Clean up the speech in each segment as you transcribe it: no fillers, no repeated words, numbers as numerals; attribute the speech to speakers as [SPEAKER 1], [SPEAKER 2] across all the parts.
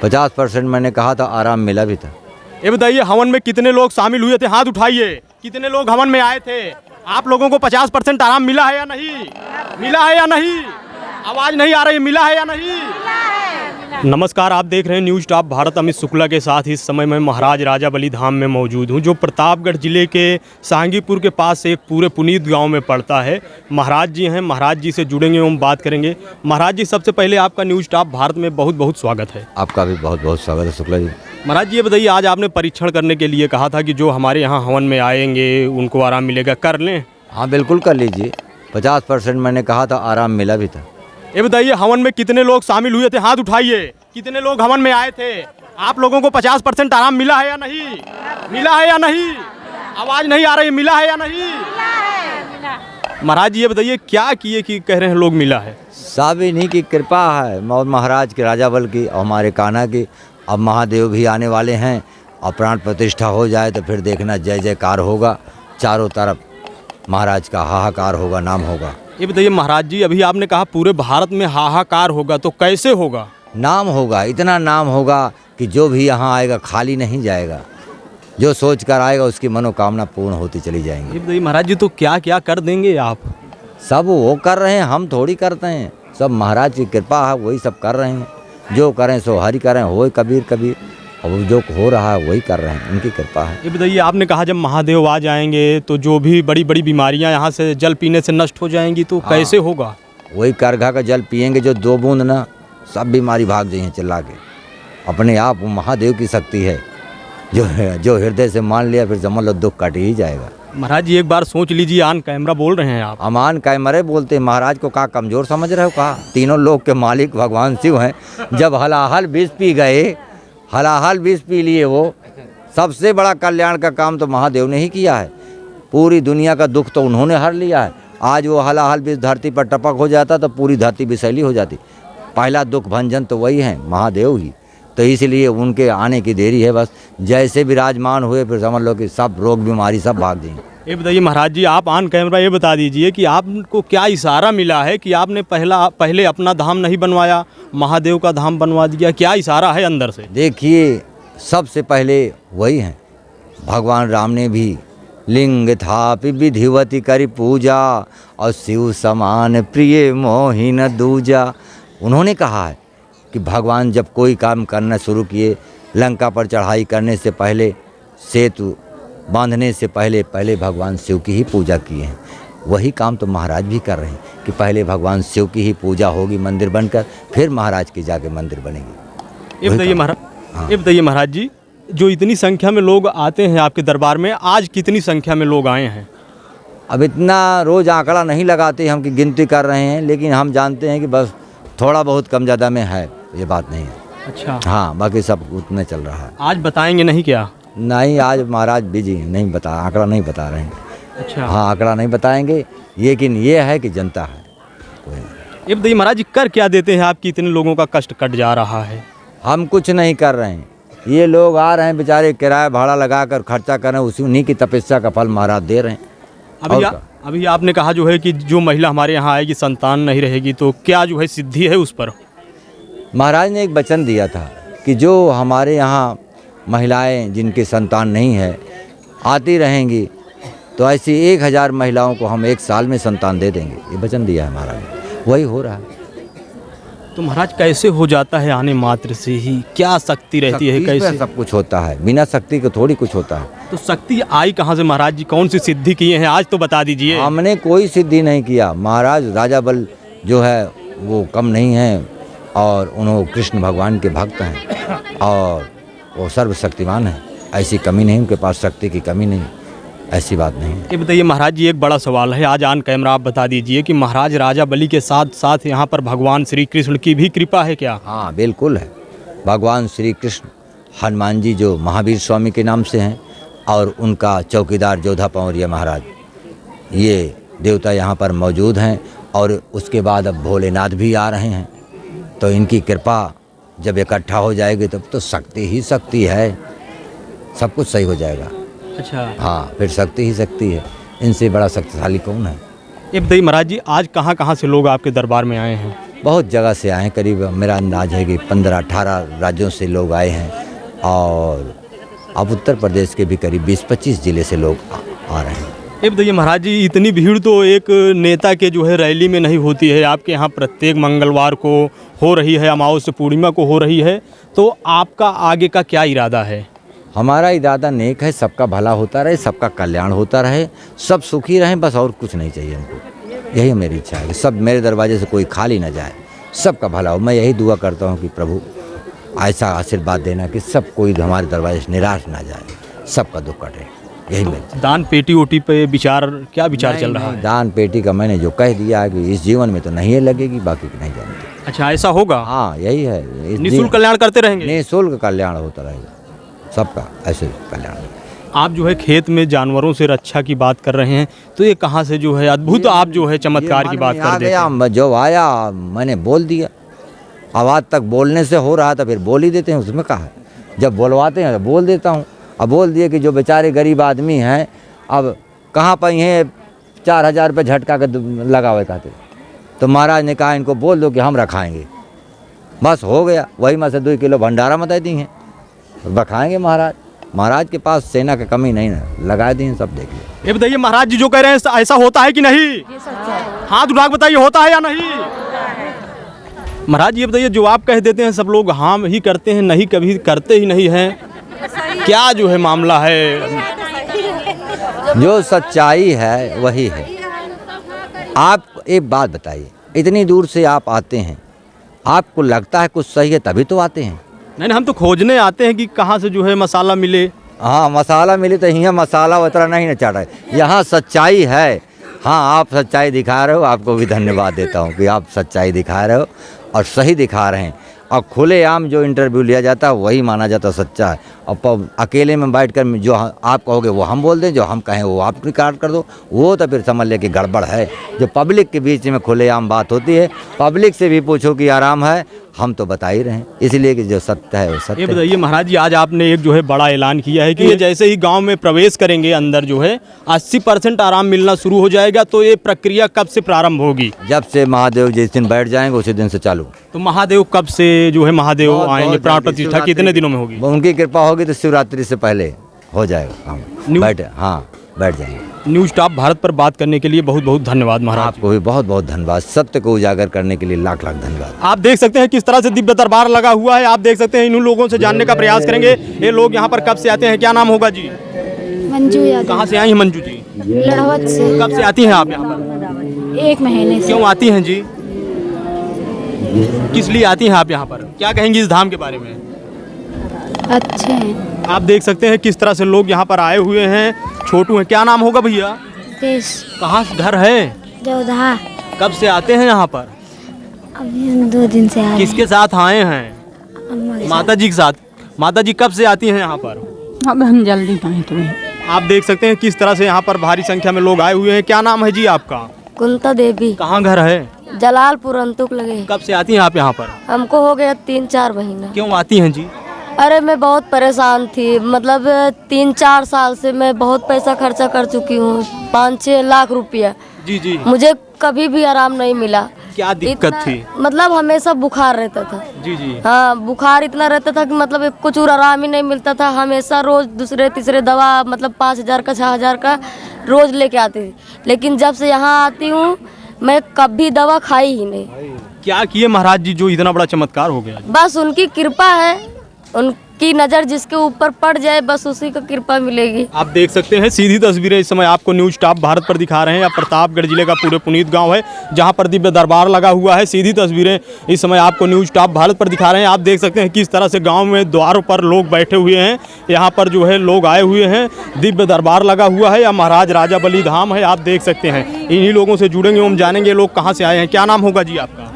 [SPEAKER 1] 50% मैंने कहा था, आराम मिला भी था।
[SPEAKER 2] ये बताइए हवन में कितने लोग शामिल हुए थे, हाथ उठाइए। कितने लोग हवन में आए थे? आप लोगों को 50% आराम मिला है या नहीं? मिला है या नहीं? आवाज नहीं आ रही, मिला है या नहीं? नमस्कार, आप देख रहे हैं न्यूज़ टॉप भारत। अमित शुक्ला के साथ इस समय मैं महाराज राजाबली धाम में मौजूद हूं, जो प्रतापगढ़ जिले के सांगीपुर के पास से एक पूरे पुनीत गांव में पड़ता है। महाराज जी हैं, महाराज जी से जुड़ेंगे, हम बात करेंगे। महाराज जी, सबसे पहले आपका न्यूज़ टॉप भारत में बहुत बहुत स्वागत है।
[SPEAKER 1] आपका भी बहुत बहुत स्वागत है शुक्ला जी।
[SPEAKER 2] महाराज जी, ये बताइए, आज आपने परीक्षण करने के लिए कहा था कि जो हमारे यहाँ हवन में आएंगे उनको आराम मिलेगा, कर लें?
[SPEAKER 1] हाँ बिल्कुल कर लीजिए। 50% मैंने कहा था, आराम मिला भी था।
[SPEAKER 2] ये बताइए हवन में कितने लोग शामिल हुए थे, हाथ उठाइए। कितने लोग हवन में आए थे? आप लोगों को 50% आराम मिला है या नहीं? मिला है या नहीं? आवाज नहीं आ रही, मिला है या नहीं? महाराज जी, ये बताइए क्या किए कि कह रहे हैं लोग मिला है?
[SPEAKER 1] सब इन्हीं की कृपा है, महाराज के राजाबल की और हमारे कान्हा की। अब महादेव भी आने वाले हैं और प्राण प्रतिष्ठा हो जाए तो फिर देखना जय जयकार होगा, चारों तरफ महाराज का हाहाकार होगा, नाम होगा।
[SPEAKER 2] ये बताइए महाराज जी, अभी आपने कहा पूरे भारत में हाहाकार होगा, तो कैसे होगा?
[SPEAKER 1] नाम होगा, इतना नाम होगा कि जो भी यहाँ आएगा खाली नहीं जाएगा। जो सोच कर आएगा उसकी मनोकामना पूर्ण होती चली जाएंगी।
[SPEAKER 2] ये बताइए महाराज जी, तो क्या क्या कर देंगे आप?
[SPEAKER 1] सब वो कर रहे हैं, हम थोड़ी करते हैं। सब महाराज की कृपा है, वही सब कर रहे हैं। जो करें सो हरि करें, हो कबीर कबीर। और जो हो रहा है वही कर रहे हैं, उनकी कृपा है।
[SPEAKER 2] ये बताइए, आपने कहा जब महादेव आ जाएंगे तो जो भी बड़ी बड़ी बीमारियां यहाँ से जल पीने से नष्ट हो जाएंगी, तो कैसे होगा?
[SPEAKER 1] वही करघा का जल पिएंगे जो 2 बूंद ना, सब बीमारी भाग जाएंगे चिल्ला के। अपने आप वो महादेव की शक्ति है, जो हृदय से मान लिया फिर समझ लो दुख कट ही जाएगा।
[SPEAKER 2] महाराज जी, एक बार सोच लीजिए, ऑन कैमरा बोल रहे हैं आप।
[SPEAKER 1] हम ऑन कैमरे बोलते हैं। महाराज को कहा कमज़ोर समझ रहे हो? कहा तीनों लोग के मालिक भगवान शिव हैं। जब हलाहल विष पी गए, हलाहल विष पी लिए, वो सबसे बड़ा कल्याण का काम तो महादेव ने ही किया है। पूरी दुनिया का दुख तो उन्होंने हर लिया है। आज वो हलाहल विष धरती पर टपक हो जाता तो पूरी धरती विषैली हो जाती। पहला दुख भंजन तो वही है, महादेव ही। तो इसलिए उनके आने की देरी है। बस जैसे विराजमान हुए फिर समझ लो कि सब रोग बीमारी सब भाग जाएंगे।
[SPEAKER 2] ये बताइए महाराज जी, आप ऑन कैमरा ये बता दीजिए कि आपको क्या इशारा मिला है कि आपने पहले अपना धाम नहीं बनवाया, महादेव का धाम बनवा दिया? क्या इशारा है अंदर से?
[SPEAKER 1] देखिए, सबसे पहले वही हैं। भगवान राम ने भी लिंग थापि विधिवती करी पूजा और शिव समान प्रिय मोहि न दूजा। उन्होंने कहा है कि भगवान जब कोई काम करना शुरू किए, लंका पर चढ़ाई करने से पहले, सेतु बांधने से पहले भगवान शिव की ही पूजा किए हैं। वही काम तो महाराज भी कर रहे हैं कि पहले भगवान शिव की ही पूजा होगी मंदिर बनकर, फिर महाराज की जाके मंदिर बनेगी।
[SPEAKER 2] ये बताइए महाराज, ये बताइए महाराज जी, जो इतनी संख्या में लोग आते हैं आपके दरबार में, आज कितनी संख्या में लोग आए हैं?
[SPEAKER 1] अब इतना रोज़ आंकड़ा नहीं लगाते हम कि गिनती कर रहे हैं, लेकिन हम जानते हैं कि बस थोड़ा बहुत कम ज़्यादा में है, ये बात नहीं है।
[SPEAKER 2] अच्छा,
[SPEAKER 1] हाँ, बाकी सब उतने चल रहा है।
[SPEAKER 2] आज बताएंगे नहीं क्या? नहीं,
[SPEAKER 1] आज महाराज बिजी नहीं बता, आंकड़ा नहीं बता रहे हैं।
[SPEAKER 2] अच्छा,
[SPEAKER 1] हाँ, आंकड़ा नहीं बताएंगे, लेकिन ये है कि जनता है।
[SPEAKER 2] ये बताइए महाराज जी, कर क्या देते हैं आपकी इतने लोगों का कष्ट कट जा रहा है?
[SPEAKER 1] हम कुछ नहीं कर रहे हैं, ये लोग आ रहे हैं बेचारे, किराया भाड़ा लगा कर खर्चा कर रहे हैं, उसी उन्हीं की तपस्या का फल महाराज दे रहे हैं।
[SPEAKER 2] अभी आपने कहा जो है कि जो महिला हमारे यहाँ आएगी संतान नहीं रहेगी, तो क्या जो है सिद्धि है उस पर?
[SPEAKER 1] महाराज ने एक वचन दिया था कि जो हमारे यहाँ महिलाएं जिनकी संतान नहीं है आती रहेंगी, तो ऐसी 1000 महिलाओं को हम 1 साल में संतान दे देंगे। ये वचन दिया है महाराज ने, वही हो रहा है।
[SPEAKER 2] तो महाराज कैसे हो जाता है आने मात्र से ही? क्या शक्ति रहती है? कैसे
[SPEAKER 1] सब कुछ होता है? बिना शक्ति के थोड़ी कुछ होता है।
[SPEAKER 2] तो शक्ति आई कहाँ से महाराज जी? कौन सी सिद्धि किए हैं आज तो बता दीजिए।
[SPEAKER 1] हमने कोई सिद्धि नहीं किया। महाराज राजाबल जो है वो कम नहीं है, और उन्होंने कृष्ण भगवान के भक्त हैं और वो सर्वशक्तिमान है। ऐसी कमी नहीं उनके पास, शक्ति की कमी नहीं, ऐसी बात नहीं।
[SPEAKER 2] ये बताइए महाराज जी, एक बड़ा सवाल है, आज ऑन कैमरा आप बता दीजिए कि महाराज राजाबली के साथ साथ यहाँ पर भगवान श्री कृष्ण की भी कृपा है क्या?
[SPEAKER 1] हाँ बिल्कुल है। भगवान श्री कृष्ण, हनुमान जी जो महावीर स्वामी के नाम से हैं, और उनका चौकीदार जोधा पौरिया महाराज, ये देवता यहाँ पर मौजूद हैं। और उसके बाद अब भोलेनाथ भी आ रहे हैं। तो इनकी कृपा जब इकट्ठा हो जाएगी तब तो शक्ति ही शक्ति है, सब कुछ सही हो जाएगा।
[SPEAKER 2] अच्छा,
[SPEAKER 1] हाँ, फिर शक्ति ही शक्ति है, इनसे बड़ा शक्तिशाली कौन है?
[SPEAKER 2] ये बताइए महाराज जी, आज कहाँ कहाँ से लोग आपके दरबार में आए हैं?
[SPEAKER 1] बहुत जगह से आए हैं, करीब मेरा अंदाज है कि 15-18 राज्यों से लोग आए हैं, और अब उत्तर प्रदेश के भी करीब 20-25 ज़िले से लोग आ रहे हैं।
[SPEAKER 2] ये बताइए महाराज जी, इतनी भीड़ तो एक नेता के जो है रैली में नहीं होती है, आपके यहाँ प्रत्येक मंगलवार को हो रही है, अमावस्या पूर्णिमा को हो रही है, तो आपका आगे का क्या इरादा है?
[SPEAKER 1] हमारा इरादा नेक है, सबका भला होता रहे, सबका कल्याण होता रहे, सब सुखी रहें, बस और कुछ नहीं चाहिए हमको। यही मेरी इच्छा है कि सब मेरे दरवाजे से कोई खाली ना जाए, सबका भला हो। मैं यही दुआ करता हूँ कि प्रभु ऐसा आशीर्वाद देना कि सब कोई हमारे दरवाजे से निराश ना जाए, सबका दुख कटे, यही मेरी।
[SPEAKER 2] दान पेटी ओटी पे क्या विचार चल रहा है?
[SPEAKER 1] दान पेटी का मैंने जो कह दिया है कि इस जीवन में तो नहीं लगेगी, बाकी की नहीं जाएंगे।
[SPEAKER 2] अच्छा, ऐसा होगा?
[SPEAKER 1] हाँ, यही है,
[SPEAKER 2] निःशुल्क कल्याण करते रहेंगे?
[SPEAKER 1] निःशुल्क कल्याण होता रहेगा सबका, ऐसे कल्याण।
[SPEAKER 2] आप जो है खेत में जानवरों से रक्षा की बात कर रहे हैं, तो ये कहाँ से जो है अद्भुत आप जो है चमत्कार की बात कर देते हैं?
[SPEAKER 1] जो आया मैंने बोल दिया, आवाज़ तक बोलने से हो रहा था, फिर बोल ही देते हैं, उसमें कहा है। जब बोलवाते हैं तो बोल देता हूँ। अब बोल दिए कि जो बेचारे गरीब आदमी हैं, अब कहाँ पर ये 4000 रुपये झटका के लगा हुए कहते, तो महाराज ने कहा इनको बोल दो कि हम रखाएंगे, बस हो गया। वही में से 2 किलो भंडारा मत दी हैं, रखाएंगे महाराज। महाराज के पास सेना की कमी नहीं ना, लगा दी हैं, सब देख लिया।
[SPEAKER 2] ये बताइए महाराज जी जो कह रहे हैं ऐसा होता है कि नहीं? हाथ उठा के बताइए, होता है या नहीं? महाराज ये बताइए, जो आप कह देते हैं सब लोग हाँ ही करते हैं, नहीं कभी करते ही नहीं हैं, क्या जो है मामला है?
[SPEAKER 1] जो सच्चाई है वही है। आप एक बात बताइए, इतनी दूर से आप आते हैं, आपको लगता है कुछ सही है तभी तो आते हैं?
[SPEAKER 2] नहीं, हम तो खोजने आते हैं कि कहाँ से जो है मसाला मिले।
[SPEAKER 1] हाँ, मसाला मिले तो यहाँ मसाला उतना नहीं न चढ़ा है, यहाँ सच्चाई है। हाँ, आप सच्चाई दिखा रहे हो, आपको भी धन्यवाद देता हूँ कि आप सच्चाई दिखा रहे हो और सही दिखा रहे हैं। और खुलेआम जो इंटरव्यू लिया जाता है वही माना जाता है सच्चा है। और अकेले में बैठकर जो आप कहोगे वो हम बोल दें, जो हम कहें वो आप रिकॉर्ड कर दो, वो तो फिर समझ ले कि गड़बड़ है। जो पब्लिक के बीच में खुलेआम बात होती है, पब्लिक से भी पूछो कि आराम है, हम तो बता ही रहे हैं, इसलिए कि जो सत्य है वो सत्य।
[SPEAKER 2] ये बताइए महाराज जी, आज आपने एक जो है बड़ा ऐलान किया है कि ये जैसे ही गांव में प्रवेश करेंगे अंदर जो है 80% आराम मिलना शुरू हो जाएगा, तो ये प्रक्रिया कब से प्रारंभ होगी?
[SPEAKER 1] जब से महादेव जिस दिन बैठ जाएंगे उसी दिन से चालू।
[SPEAKER 2] तो महादेव कब से जो है महादेव आएंगे? प्राण प्रतिष्ठा कितने दिनों में होगी?
[SPEAKER 1] उनकी कृपा होगी तो शिवरात्रि से पहले हो जाएगा हम बैठ, हाँ बैठ जाएंगे।
[SPEAKER 2] न्यूज़ टॉप भारत पर बात करने के लिए बहुत बहुत धन्यवाद महाराज।
[SPEAKER 1] आपको भी बहुत बहुत धन्यवाद, सत्य को उजागर करने के लिए लाख लाख धन्यवाद।
[SPEAKER 2] आप देख सकते हैं किस तरह से दिव्य दरबार लगा हुआ है। आप देख सकते हैं, इन लोगों से जानने का प्रयास करेंगे ये लोग यहाँ पर कब से आते हैं। क्या नाम होगा जी?
[SPEAKER 3] मंजू यादव।
[SPEAKER 2] कहाँ से आई हैं मंजू जी?
[SPEAKER 3] लड़वत से।
[SPEAKER 2] कब से आती हैं आप यहाँ पर?
[SPEAKER 3] 1 महीने से।
[SPEAKER 2] क्यों आती हैं जी? किस लिए आती हैं आप यहाँ पर? क्या कहेंगी इस धाम के बारे में?
[SPEAKER 3] अच्छे हैं।
[SPEAKER 2] आप देख सकते हैं किस तरह से लोग यहाँ पर आए हुए हैं। छोटू हैं, क्या नाम होगा भैया?
[SPEAKER 3] देश।
[SPEAKER 2] कहाँ से घर है?
[SPEAKER 3] जोधा।
[SPEAKER 2] कब से आते हैं यहाँ पर?
[SPEAKER 3] अभी हम 2 दिन से आए।
[SPEAKER 2] किसके साथ आए हैं?
[SPEAKER 3] अम्मा के
[SPEAKER 2] माता जी के साथ। माता जी कब से आती हैं यहाँ पर?
[SPEAKER 4] अब हम जल्दी आए तो
[SPEAKER 2] आप देख सकते हैं किस तरह से यहाँ पर भारी संख्या में लोग आए हुए हैं। क्या नाम है जी आपका?
[SPEAKER 3] कुंता देवी।
[SPEAKER 2] कहाँ घर है?
[SPEAKER 3] जलालपुर अंतुक लगे।
[SPEAKER 2] कब से आती हैं आप यहाँ पर?
[SPEAKER 3] हमको हो गया 3-4 महीना।
[SPEAKER 2] क्यों आती हैं जी?
[SPEAKER 3] अरे मैं बहुत परेशान थी, मतलब 3-4 साल से मैं बहुत पैसा खर्चा कर चुकी हूँ, 5-6 लाख रुपया।
[SPEAKER 2] जी जी।
[SPEAKER 3] मुझे कभी भी आराम नहीं मिला।
[SPEAKER 2] क्या दिक्कत थी?
[SPEAKER 3] मतलब हमेशा बुखार रहता था।
[SPEAKER 2] जी जी।
[SPEAKER 3] हाँ, बुखार इतना रहता था कि मतलब कुछ और आराम ही नहीं मिलता था। हमेशा रोज दूसरे तीसरे दवा, मतलब 5000 का 6000 का रोज लेके आती थी। लेकिन जब से यहाँ आती हूँ मैं कभी दवा खाई ही नहीं।
[SPEAKER 2] क्या किए महाराज जी जो इतना बड़ा चमत्कार हो गया?
[SPEAKER 3] बस उनकी कृपा है, उनकी नज़र जिसके ऊपर पड़ जाए बस उसी को कृपा मिलेगी।
[SPEAKER 2] आप देख सकते हैं सीधी तस्वीरें इस समय आपको न्यूज़ टॉप भारत पर दिखा रहे हैं। अब प्रतापगढ़ जिले का पूरे पुनीत गांव है जहां पर दिव्य दरबार लगा हुआ है। सीधी तस्वीरें इस समय आपको न्यूज़ टॉप भारत पर दिखा रहे हैं। आप देख सकते हैं किस तरह से गांव में द्वारों पर लोग बैठे हुए हैं। यहाँ पर जो है लोग आए हुए हैं, दिव्य दरबार लगा हुआ है। या महाराज राजा बली धाम है। आप देख सकते हैं, इन्हीं लोगों से जुड़ेंगे, हम जानेंगे लोग कहाँ से आए हैं। क्या नाम होगा जी आपका?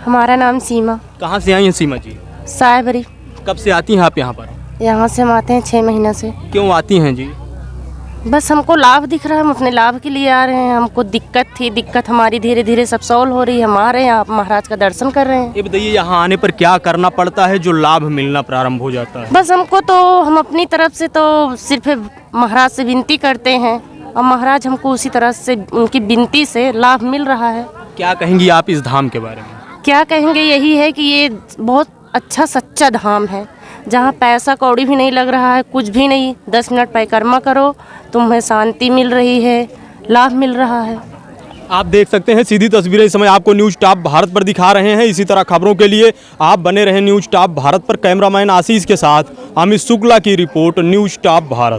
[SPEAKER 4] हमारा नाम सीमा।
[SPEAKER 2] कहाँ से आई हैं सीमा जी?
[SPEAKER 4] सायबरी।
[SPEAKER 2] कब से आती हैं आप यहाँ पर?
[SPEAKER 4] यहाँ से हम आते हैं 6 महीना से।
[SPEAKER 2] क्यों आती हैं जी?
[SPEAKER 4] बस हमको लाभ दिख रहा है, हम अपने लाभ के लिए आ रहे हैं। हमको दिक्कत थी, दिक्कत हमारी धीरे धीरे सब सॉल्व हो रही है। हम आ रहे हैं, आप महाराज का दर्शन कर रहे हैं।
[SPEAKER 2] ये बताइए यहाँ आने पर क्या करना पड़ता है जो लाभ मिलना प्रारंभ हो जाता है?
[SPEAKER 4] बस हमको तो, हम अपनी तरफ से तो सिर्फ महाराज से विनती करते हैं और महाराज हमको उसी तरह से उनकी विनती से लाभ मिल रहा है।
[SPEAKER 2] क्या कहेंगी आप इस धाम के बारे में?
[SPEAKER 4] क्या कहेंगे, यही है कि ये बहुत अच्छा सच्चा धाम है जहाँ पैसा कौड़ी भी नहीं लग रहा है, कुछ भी नहीं। 10 मिनट परिक्रमा करो, तुम्हें शांति मिल रही है, लाभ मिल रहा है।
[SPEAKER 2] आप देख सकते हैं सीधी तस्वीरें इस समय आपको न्यूज़ टॉप भारत पर दिखा रहे हैं। इसी तरह खबरों के लिए आप बने रहें न्यूज़ टॉप भारत पर। कैमरामैन आशीष के साथ अमित शुक्ला की रिपोर्ट, न्यूज़ टॉप भारत।